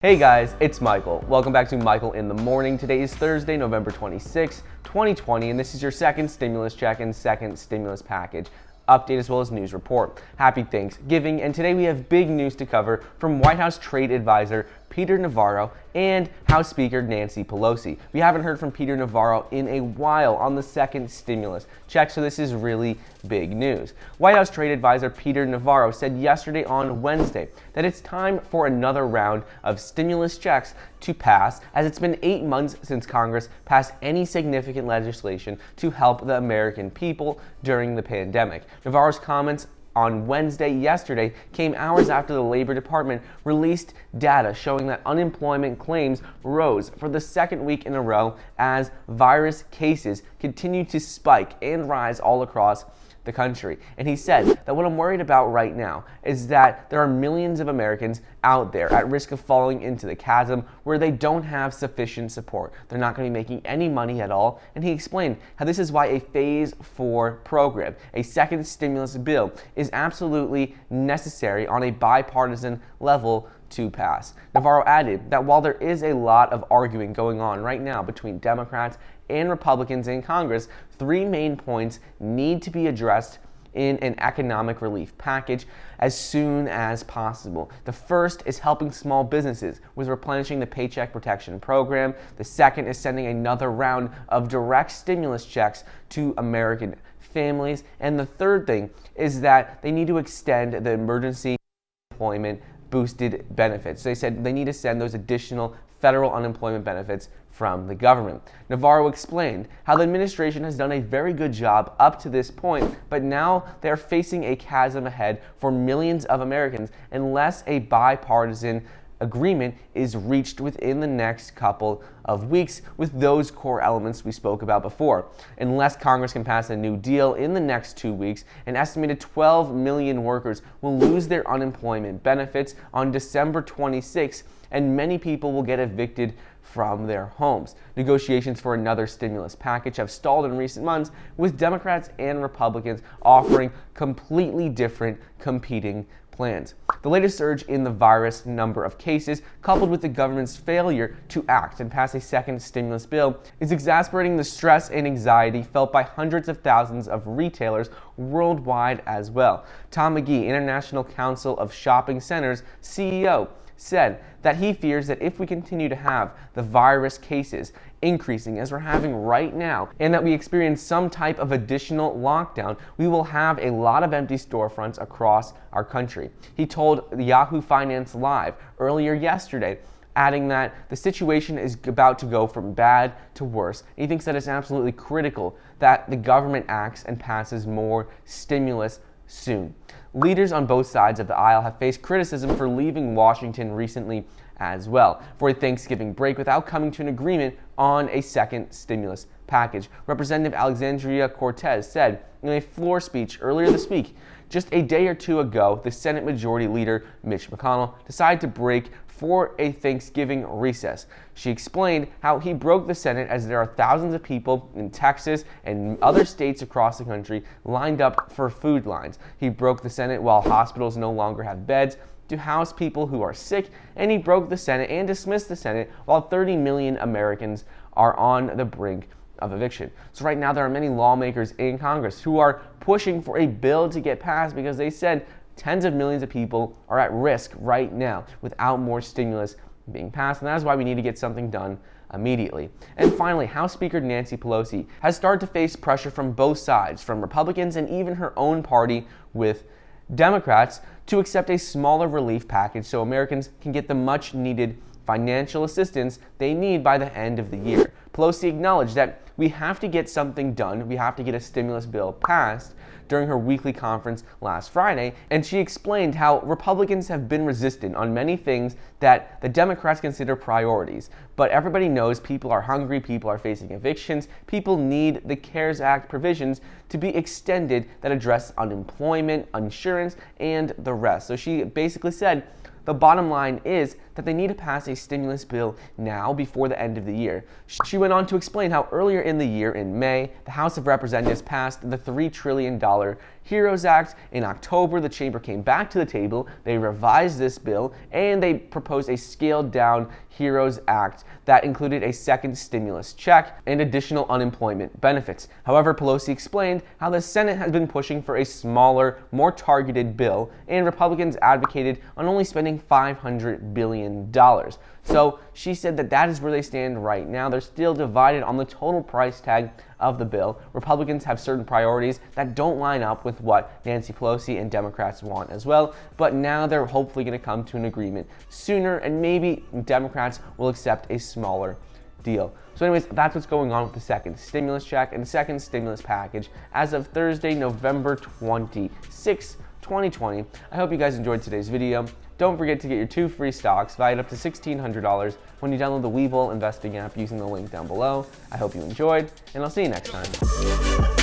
Hey guys, it's Michael. Welcome back to Michael in the Morning. Today is Thursday, November 26, 2020, and this is your second stimulus check and second stimulus package update as well as news report. Happy Thanksgiving, and today we have big news to cover from White House Trade Advisor Peter Navarro and House Speaker Nancy Pelosi. We haven't heard from Peter Navarro in a while on the second stimulus check, so this is really big news. White House Trade Advisor Peter Navarro said yesterday on Wednesday that it's time for another round of stimulus checks to pass, as it's been 8 months since Congress passed any significant legislation to help the American people during the pandemic. Navarro's comments on Wednesday yesterday came hours after the Labor Department released data showing that unemployment claims rose for the second week in a row as virus cases continue to spike and rise all across the country. And he said that what I'm worried about right now is that there are millions of Americans out there at risk of falling into the chasm where they don't have sufficient support. They're not going to be making any money at all. And he explained how this is why a phase 4 program, a second stimulus bill, is absolutely necessary on a bipartisan level to pass. Navarro added that while there is a lot of arguing going on right now between Democrats and Republicans in Congress, 3 main points need to be addressed in an economic relief package as soon as possible. The first is helping small businesses with replenishing the Paycheck Protection Program. The second is sending another round of direct stimulus checks to American families. And the third thing is that they need to extend the emergency employment boosted benefits. They said they need to send those additional federal unemployment benefits from the government. Navarro explained how the administration has done a very good job up to this point, but now they're facing a chasm ahead for millions of Americans unless a bipartisan agreement is reached within the next couple of weeks with those core elements we spoke about before. Unless Congress can pass a new deal in the next 2 weeks, an estimated 12 million workers will lose their unemployment benefits on December 26, and many people will get evicted from their homes. Negotiations for another stimulus package have stalled in recent months, with Democrats and Republicans offering completely different competing plans. The latest surge in the virus number of cases, coupled with the government's failure to act and pass a second stimulus bill, is exacerbating the stress and anxiety felt by hundreds of thousands of retailers worldwide as well. Tom McGee, International Council of Shopping Centers CEO, said that he fears that if we continue to have the virus cases increasing as we're having right now, and that we experience some type of additional lockdown, we will have a lot of empty storefronts across our country. He told Yahoo Finance Live earlier yesterday, adding that the situation is about to go from bad to worse. He thinks that it's absolutely critical that the government acts and passes more stimulus soon. Leaders on both sides of the aisle have faced criticism for leaving Washington recently as well for a Thanksgiving break without coming to an agreement on a second stimulus package. Representative Alexandria Cortez said in a floor speech earlier this week, just a day or two ago, the Senate Majority Leader Mitch McConnell decided to break for a Thanksgiving recess. She explained how he broke the Senate as there are thousands of people in Texas and other states across the country lined up for food lines. He broke the Senate while hospitals no longer have beds to house people who are sick, and he broke the Senate and dismissed the Senate while 30 million Americans are on the brink of eviction. So right now there are many lawmakers in Congress who are pushing for a bill to get passed because they said tens of millions of people are at risk right now without more stimulus being passed, and that is why we need to get something done immediately. And finally, House Speaker Nancy Pelosi has started to face pressure from both sides, from Republicans and even her own party with Democrats, to accept a smaller relief package so Americans can get the much needed financial assistance they need by the end of the year. Pelosi acknowledged that we have to get something done, we have to get a stimulus bill passed during her weekly conference last Friday, and she explained how Republicans have been resistant on many things that the Democrats consider priorities. But everybody knows people are hungry, people are facing evictions, people need the CARES Act provisions to be extended that address unemployment, insurance, and the rest. So she basically said the bottom line is that they need to pass a stimulus bill now before the end of the year. She went on to explain how earlier in the year, in May, the House of Representatives passed the $3 trillion HEROES Act. In October, the chamber came back to the table, they revised this bill, and they proposed a scaled-down HEROES Act that included a second stimulus check and additional unemployment benefits. However, Pelosi explained how the Senate has been pushing for a smaller, more targeted bill, and Republicans advocated on only spending $500 billion. So she said that that is where they stand right now. They're still divided on the total price tag of the bill. Republicans have certain priorities that don't line up with what Nancy Pelosi and Democrats want as well, but now they're hopefully going to come to an agreement sooner, and maybe Democrats will accept a smaller deal. So anyways, that's what's going on with the second stimulus check and second stimulus package as of Thursday, November 26, 2020. I hope you guys enjoyed today's video. Don't forget to get your 2 free stocks valued up to $1,600 when you download the Webull investing app using the link down below. I hope you enjoyed, and I'll see you next time.